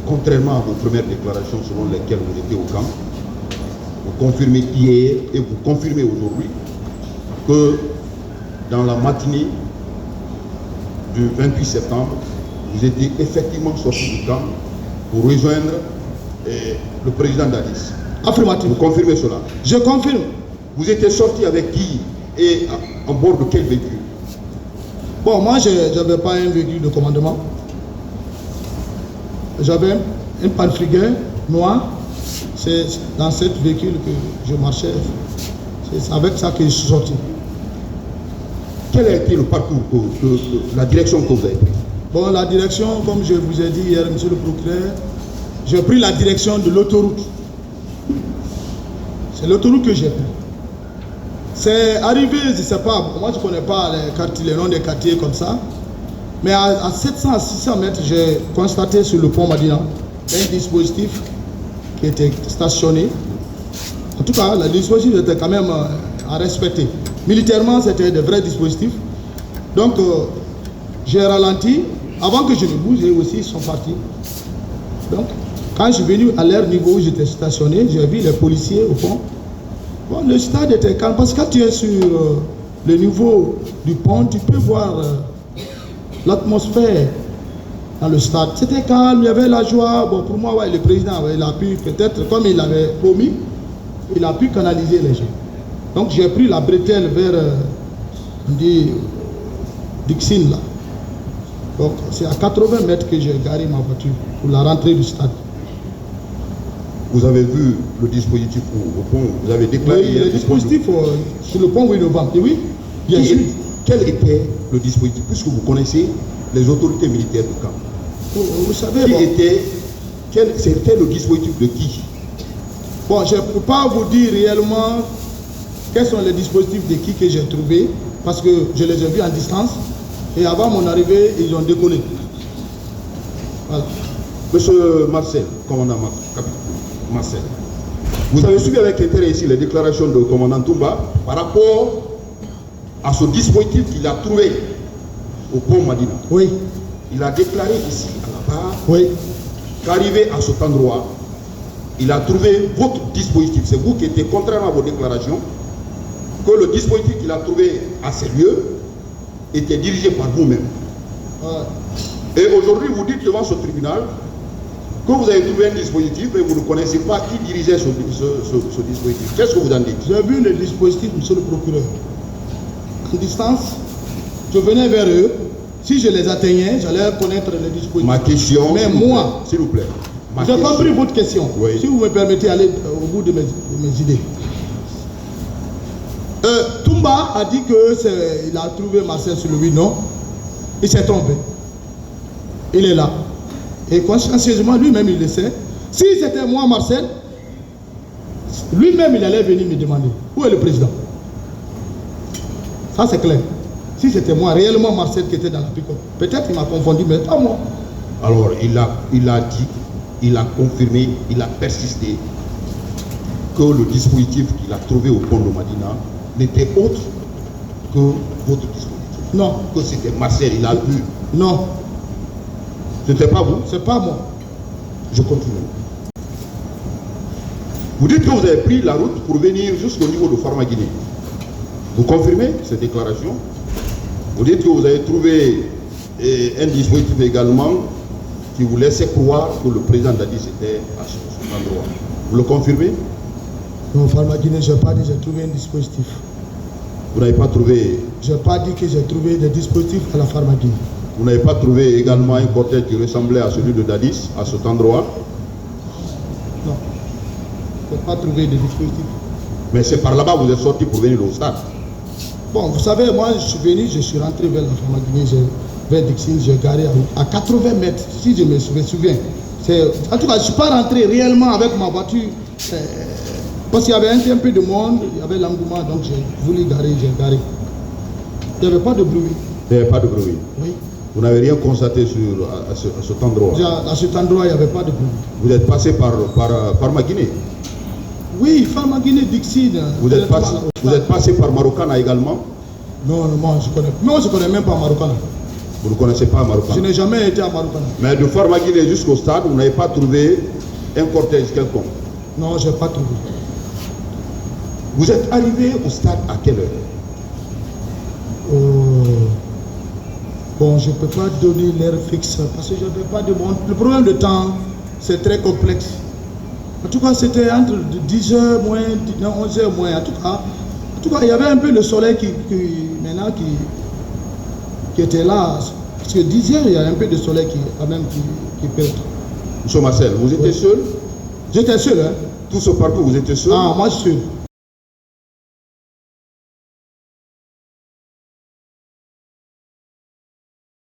contrairement à vos premières déclarations selon lesquelles vous étiez au camp, vous confirmez hier et vous confirmez aujourd'hui que dans la matinée du 28 septembre, vous étiez effectivement sorti du camp pour rejoindre le président Dadis. Affirmatif. Vous confirmez cela? Je confirme. Vous étiez sorti avec qui et en bord de quel véhicule? Bon, moi, je n'avais pas un véhicule de commandement. J'avais un panfligueur noir. C'est dans ce véhicule que je marchais. C'est avec ça que je suis sorti. Quel a été le parcours, la direction que vous avez prise? Bon, la direction, comme je vous ai dit hier, monsieur le procureur, j'ai pris la direction de l'autoroute. C'est l'autoroute que j'ai pris. C'est arrivé, je ne sais pas, moi je ne connais pas les noms des quartiers comme ça, mais à 700 à 600 mètres, j'ai constaté sur le pont Madina un dispositif qui était stationné. En tout cas, le dispositif était quand même à respecter. Militairement, c'était de vrais dispositifs. Donc, j'ai ralenti. Avant que je ne bouge, eux aussi sont partis. Donc, quand je suis venu à leur niveau où j'étais stationné, j'ai vu les policiers au pont. Bon, le stade était calme parce que quand tu es sur le niveau du pont, tu peux voir l'atmosphère dans le stade. C'était calme, il y avait la joie. Bon, pour moi, ouais, le président, ouais, il a pu, peut-être, comme il avait promis, il a pu canaliser les gens. Donc, j'ai pris la bretelle vers, on dit, Dixine, là. Donc, c'est à 80 mètres que j'ai garé ma voiture pour la rentrée du stade. Vous avez vu le dispositif au pont, vous avez déclaré... Oui, le dispositif sur le pont 8 novembre, oui, bien sûr. Quel était le dispositif, puisque vous connaissez les autorités militaires du camp? Vous savez, c'était le dispositif de qui? Bon, je ne peux pas vous dire réellement quels sont les dispositifs de qui que j'ai trouvé, parce que je les ai vus en distance, et avant mon arrivée, ils ont décollé. Voilà. Monsieur Marcel, commandant Marcel, vous avez suivi avec intérêt ici les déclarations de commandant Toumba par rapport à ce dispositif qu'il a trouvé au pont Madina. Oui. Il a déclaré ici à la barre, oui, qu'arrivé à cet endroit, il a trouvé votre dispositif. C'est vous qui étiez, contrairement à vos déclarations, que le dispositif qu'il a trouvé à ces lieux était dirigé par vous-même. Et aujourd'hui, vous dites devant ce tribunal que vous avez trouvé un dispositif et vous ne connaissez pas qui dirigeait ce dispositif. Qu'est-ce que vous en dites? J'ai vu le dispositif, monsieur le procureur. En distance, je venais vers eux. Si je les atteignais, j'allais connaître le dispositif. Ma question, mais moi, s'il vous plaît. J'ai compris votre question. Oui. Si vous me permettez d'aller au bout de mes idées. Toumba a dit qu'il a trouvé Marcel sur le 8, non? Il s'est trompé. Il est là. Et consciencieusement, lui-même, il le sait. Si c'était moi, Marcel, lui-même, il allait venir me demander où est le président. Ça, c'est clair. Si c'était moi, réellement Marcel qui était dans la pick-up, peut-être il m'a confondu, mais pas moi. Alors, il a dit, il a confirmé, il a persisté que le dispositif qu'il a trouvé au pont de Madina n'était autre que votre dispositif. Non. Que c'était Marcel, il a vu. Non. Ce n'était pas vous? C'est pas moi. Je continue. Vous dites que vous avez pris la route pour venir jusqu'au niveau de Pharma-Guinée. Vous confirmez cette déclaration? Vous dites que vous avez trouvé un dispositif également qui vous laissait croire que le président Dadis était à cet endroit. Vous le confirmez? Non, Pharma-Guinée, je n'ai pas dit que j'ai trouvé un dispositif. Vous n'avez pas trouvé... Je n'ai pas dit que j'ai trouvé des dispositifs à la Pharma-Guinée. Vous n'avez pas trouvé également un cortège qui ressemblait à celui de Dadis, à cet endroit? Non. Je n'ai pas trouvé de dispositifs. Mais c'est par là-bas que vous êtes sorti pour venir au stade. Bon, vous savez, moi, je suis venu, je suis rentré vers la Pharma-Guinée, vers Dixine, j'ai garé à 80 mètres, si je me souviens. En tout cas, je ne suis pas rentré réellement avec ma voiture, parce qu'il y avait un peu de monde, il y avait l'engouement, donc j'ai voulu garer, j'ai garé. Il n'y avait pas de bruit. Il n'y avait pas de bruit? Oui. Vous n'avez rien constaté à cet endroit? À cet endroit, il n'y avait pas de bruit. Vous êtes passé par Pharma-Guinée? Oui, Pharma-Guinée, Dixine. Vous êtes passé par Marokana également? Non, moi je connais. Moi je connais même pas Marokana. Vous ne connaissez pas Marocain? Je n'ai jamais été à Marocain. Mais de Farmaguinée jusqu'au stade, vous n'avez pas trouvé un cortège quelconque? Non, je n'ai pas trouvé. Vous êtes arrivé au stade à quelle heure? Bon, je ne peux pas donner l'heure fixe parce que je n'ai pas de bon. Le problème de temps, c'est très complexe. En tout cas, c'était entre 10h moins, 11h moins. En tout cas, il y avait un peu le soleil qui était là. Parce que 10h, il y a un peu de soleil qui pète. Monsieur Marcel, vous étiez seul? J'étais seul. Hein? Tout ce parcours, vous étiez seul? Ah, moi je suis seul.